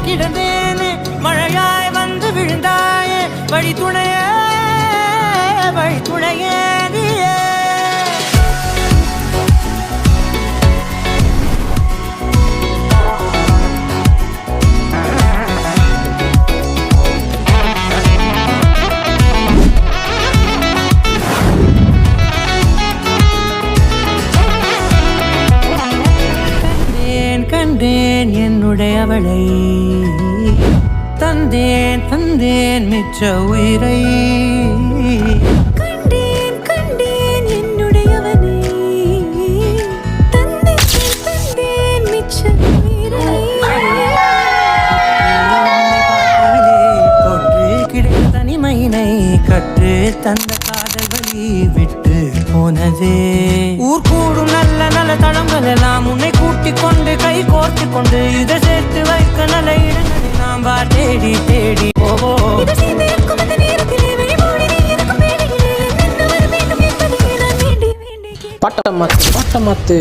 கிடந்தேனே மழையாய் வந்து விழுந்தாயே வழி துணையே நீயே கண்டேன் என்னுடையவளை தந்தேன் தந்தேன் மிச்ச உயிரை கண்டேன் கண்டேன் என்னுடையவனை தந்தேன் தந்தேன் மிச்ச உயிரை தொற்று கிடைத்த தனிமையினை கற்று தந்த காதல் வழி விட்டு போனதே ஊர் கூடும் நல்ல நல்ல தளங்கள் எல்லாம் உன்னை கூட்டிக் கொண்டு கை கோர்த்து கொண்டு இதை சேர்த்து வைக்க நல்ல இடங்களை நாம் தேடி தேடி போவோம் பட்டமாத்து